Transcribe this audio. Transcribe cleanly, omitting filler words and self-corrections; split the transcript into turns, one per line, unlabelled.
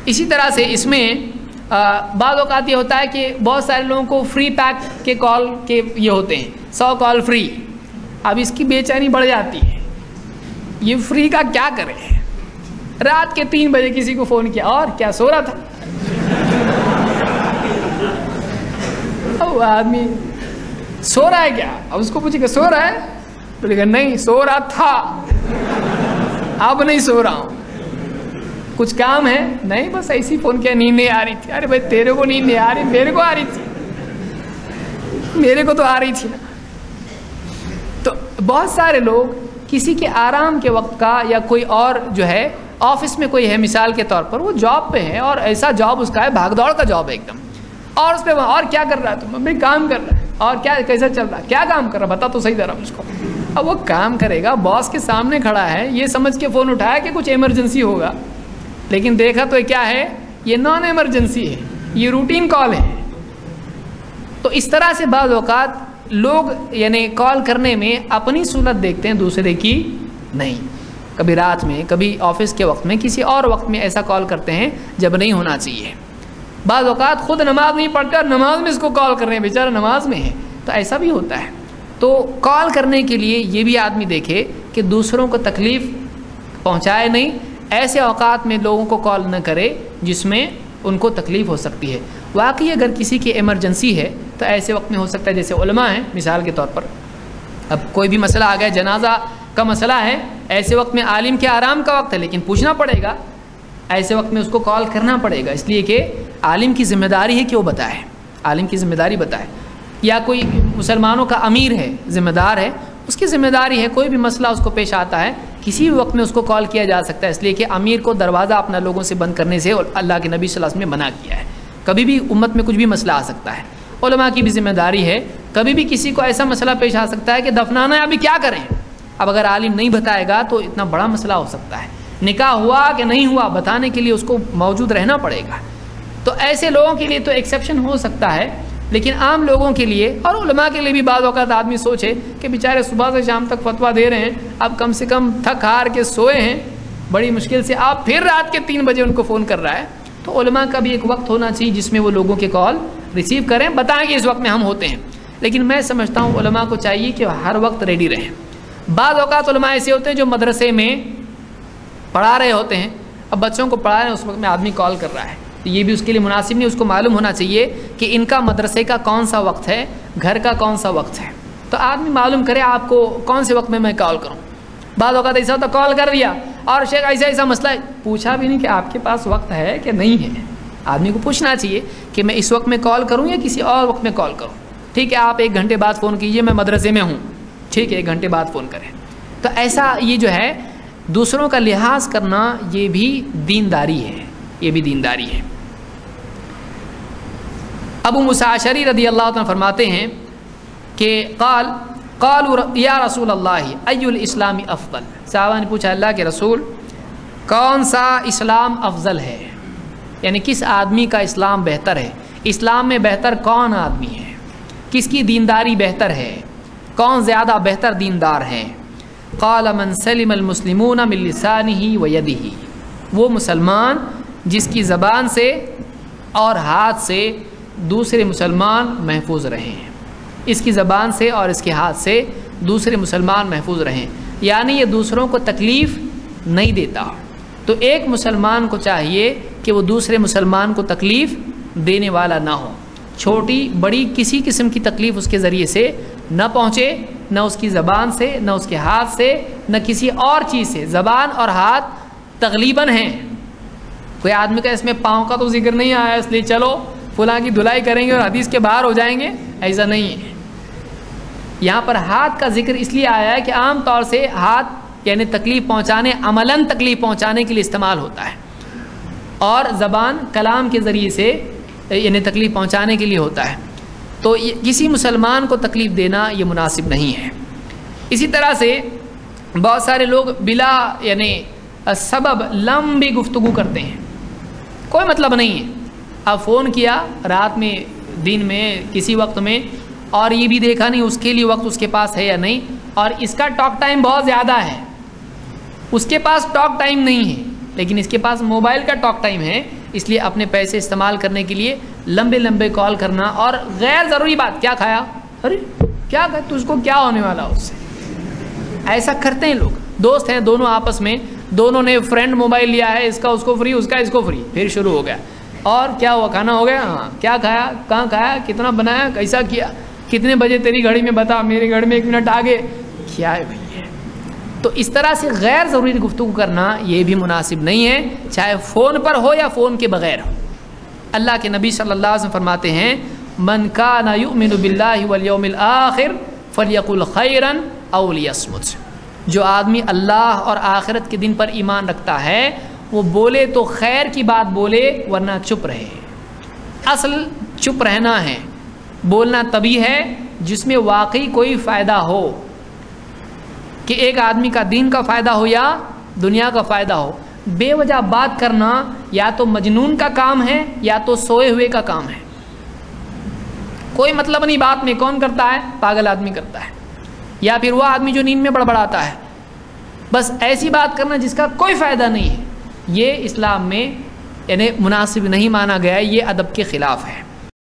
اسی طرح سے اس میں بعض اوقات یہ ہوتا ہے کہ بہت سارے لوگوں کو فری پیک کے کال کے یہ ہوتے ہیں 100 کال فری. اب اس کی بے چینی بڑھ جاتی ہے, یہ فری کا کیا کرے. رات کے 3 بجے کسی کو فون کیا, اور کیا سو رہا تھا؟ اب آدمی سو رہا ہے کیا؟ اب اس کو پوچھے کہ سو رہا ہے تو کہا نہیں سو رہا تھا, اب نہیں سو رہا ہوں. کچھ کام ہے؟ نہیں بس ایسی فون کیا, نیند نہیں آ رہی تھی. ارے بھائی تیرے کو نیند نہیں آ رہی, میرے کو آ رہی تھی, میرے کو تو آ رہی تھی نا. تو بہت سارے لوگ کسی کے آرام کے وقت کا, یا کوئی اور جو ہے آفس میں کوئی ہے مثال کے طور پر, وہ جاب پہ ہے اور ایسا جاب اس کا ہے بھاگ دوڑ کا جاب ہے ایک دم, اور اس پہ اور کیا کر رہا ہے تم؟ بھائی کام کر رہا ہے. اور کیا کیسا چل رہا ہے؟ کیا کام کر رہا ہے بتا تو صحیح ذرا مجھ کو. اب وہ کام کرے گا, باس کے سامنے کھڑا ہے, یہ سمجھ کے فون اٹھایا کہ کچھ ایمرجنسی ہوگا, لیکن دیکھا تو کیا ہے, یہ نان ایمرجنسی ہے, یہ روٹین کال ہے. تو اس طرح سے بعض اوقات لوگ یعنی کال کرنے میں اپنی سہولت دیکھتے ہیں, دوسرے کی نہیں. کبھی رات میں, کبھی آفس کے وقت میں, کسی اور وقت میں ایسا کال کرتے ہیں جب نہیں ہونا چاہیے. بعض اوقات خود نماز نہیں پڑھتے اور نماز میں اس کو کال کر رہے ہیں, بیچارہ نماز میں ہے, تو ایسا بھی ہوتا ہے. تو کال کرنے کے لیے یہ بھی آدمی دیکھے کہ دوسروں کو تکلیف پہنچائے نہیں, ایسے اوقات میں لوگوں کو کال نہ کرے جس میں ان کو تکلیف ہو سکتی ہے. واقعی اگر کسی کی ایمرجنسی ہے تو ایسے وقت میں ہو سکتا ہے, جیسے علماء ہیں مثال کے طور پر, اب کوئی بھی مسئلہ آ گیا, جنازہ کا مسئلہ ہے, ایسے وقت میں عالم کے آرام کا وقت ہے لیکن پوچھنا پڑے گا, ایسے وقت میں اس کو کال کرنا پڑے گا, اس لیے کہ عالم کی ذمہ داری ہے کہ وہ بتائے, عالم کی ذمہ داری بتائے. یا کوئی مسلمانوں کا امیر ہے, ذمہ دار ہے, اس کی ذمہ داری ہے, کوئی بھی مسئلہ اس کو پیش آتا ہے کسی بھی وقت میں اس کو کال کیا جا سکتا ہے, اس لیے کہ امیر کو دروازہ اپنا لوگوں سے بند کرنے سے اللہ کے نبی صلی اللہ علیہ وسلم نے منع کیا ہے. کبھی بھی امت میں کچھ بھی مسئلہ آ سکتا ہے, علماء کی بھی ذمہ داری ہے, کبھی بھی کسی کو ایسا مسئلہ پیش آ سکتا ہے کہ دفنانا ہے, ابھی کیا کریں. اب اگر عالم نہیں بتائے گا تو اتنا بڑا مسئلہ ہو سکتا ہے, نکاح ہوا کہ نہیں ہوا بتانے کے لیے اس کو موجود رہنا پڑے گا. تو ایسے لوگوں کے لیے تو ایکسیپشن ہو سکتا ہے, لیکن عام لوگوں کے لیے اور علماء کے لیے بھی بعض اوقات آدمی سوچے کہ بیچارے صبح سے شام تک فتویٰ دے رہے ہیں, اب کم سے کم تھک ہار کے سوئے ہیں بڑی مشکل سے, آپ پھر رات کے 3 بجے ان کو فون کر رہا ہے. تو علماء کا بھی ایک وقت ہونا چاہیے جس میں وہ لوگوں کے کال ریسیو کریں, بتائیں کہ اس وقت میں ہم ہوتے ہیں. لیکن میں سمجھتا ہوں علماء کو چاہیے کہ ہر وقت ریڈی رہیں. بعض اوقات علماء ایسے ہوتے ہیں جو مدرسے میں پڑھا رہے ہوتے ہیں, اب بچوں کو پڑھا رہے ہیں, اس وقت میں آدمی کال کر رہا ہے, تو یہ بھی اس کے لیے مناسب نہیں. اس کو معلوم ہونا چاہیے کہ ان کا مدرسے کا کون سا وقت ہے, گھر کا کون سا وقت ہے, تو آدمی معلوم کرے آپ کو کون سے وقت میں کال کروں. بعض اوقات ایسا ہوتا کال کر دیا اور شیخ ایسا مسئلہ ہے, پوچھا بھی نہیں کہ آپ کے پاس وقت ہے کہ نہیں ہے. آدمی کو پوچھنا چاہیے کہ میں اس وقت میں کال کروں یا کسی اور وقت میں کال کروں. ٹھیک ہے آپ 1 گھنٹے بعد فون کیجئے, میں مدرسے میں ہوں, ٹھیک ہے 1 گھنٹے بعد فون کریں. تو ایسا یہ جو ہے دوسروں کا لحاظ کرنا یہ بھی دینداری ہے, یہ بھی دینداری ہے. ابو موسیٰ اشعری رضی اللہ عنہ فرماتے ہیں کہ قالوا یا رسول اللہ ای الاسلام افضل. صحابہ نے پوچھا اللہ کے رسول کون سا اسلام افضل ہے, یعنی کس آدمی کا اسلام بہتر ہے, اسلام میں بہتر کون آدمی ہے, کس کی دینداری بہتر ہے, کون زیادہ بہتر دیندار ہے. قال من سلم المسلمون من لسانہ و یدہ, وہ مسلمان جس کی زبان سے اور ہاتھ سے دوسرے مسلمان محفوظ رہیں, اس کی زبان سے اور اس کے ہاتھ سے دوسرے مسلمان محفوظ رہیں, یعنی یہ دوسروں کو تکلیف نہیں دیتا. تو ایک مسلمان کو چاہیے کہ وہ دوسرے مسلمان کو تکلیف دینے والا نہ ہو, چھوٹی بڑی کسی قسم کی تکلیف اس کے ذریعے سے نہ پہنچے, نہ اس کی زبان سے, نہ اس کے ہاتھ سے, نہ کسی اور چیز سے. زبان اور ہاتھ تغلیباً ہیں. کوئی آدمی کا اس میں پاؤں کا تو ذکر نہیں آیا اس لیے چلو فلاں کی دھلائی کریں گے اور حدیث کے باہر ہو جائیں گے, ایسا نہیں ہے. یہاں پر ہاتھ کا ذکر اس لیے آیا ہے کہ عام طور سے ہاتھ یعنی تکلیف پہنچانے, عملاً تکلیف پہنچانے کے لیے استعمال ہوتا ہے, اور زبان کلام کے ذریعے سے یعنی تکلیف پہنچانے کے لیے ہوتا ہے. تو کسی مسلمان کو تکلیف دینا یہ مناسب نہیں ہے. اسی طرح سے بہت سارے لوگ بلا یعنی سبب لمبی گفتگو کرتے ہیں, کوئی مطلب نہیں ہے. اب فون کیا رات میں, دن میں, کسی وقت میں, اور یہ بھی دیکھا نہیں اس کے لیے وقت اس کے پاس ہے یا نہیں, اور اس کا ٹاک ٹائم بہت زیادہ ہے, اس کے پاس ٹاک ٹائم نہیں ہے لیکن اس کے پاس موبائل کا ٹاک ٹائم ہے, اس لیے اپنے پیسے استعمال کرنے کے لیے لمبے لمبے کال کرنا اور غیر ضروری بات، کیا کھایا، ارے کیا کھایا، تجھ کو کیا ہونے والا اس سے، ایسا کرتے ہیں لوگ. دوست ہیں دونوں آپس میں، دونوں نے فرینڈ موبائل لیا ہے، اس کا اس کو فری، اس کا اس کو فری، پھر شروع ہو گیا. اور کیا ہوا، کھانا ہو گیا، ہاں کیا کھایا، کہاں کھایا، کتنا بنایا، کیسا کیا، کتنے بجے تیری گھڑی میں، بتا میری گھڑی میں 1 منٹ آگے، کیا ہے بھائی. تو اس طرح سے غیر ضروری گفتگو کرنا یہ بھی مناسب نہیں ہے، چاہے فون پر ہو یا فون کے بغیر ہو. اللہ کے نبی صلی اللہ علیہ وسلم فرماتے ہیں من کان یؤمن باللہ والیوم الآخر فلیقل خیرا او لیصمت. جو آدمی اللہ اور آخرت کے دن پر ایمان رکھتا ہے وہ بولے تو خیر کی بات بولے ورنہ چپ رہے. اصل چپ رہنا ہے، بولنا تبھی ہے جس میں واقعی کوئی فائدہ ہو، کہ ایک آدمی کا دین کا فائدہ ہو یا دنیا کا فائدہ ہو. بے وجہ بات کرنا یا تو مجنون کا کام ہے یا تو سوئے ہوئے کا کام ہے. کوئی مطلب نہیں بات میں، کون کرتا ہے، پاگل آدمی کرتا ہے، یا پھر وہ آدمی جو نیند میں بڑبڑاتا ہے. بس ایسی بات کرنا جس کا کوئی فائدہ نہیں ہے، یہ اسلام میں یعنی مناسب نہیں مانا گیا ہے، یہ ادب کے خلاف ہے.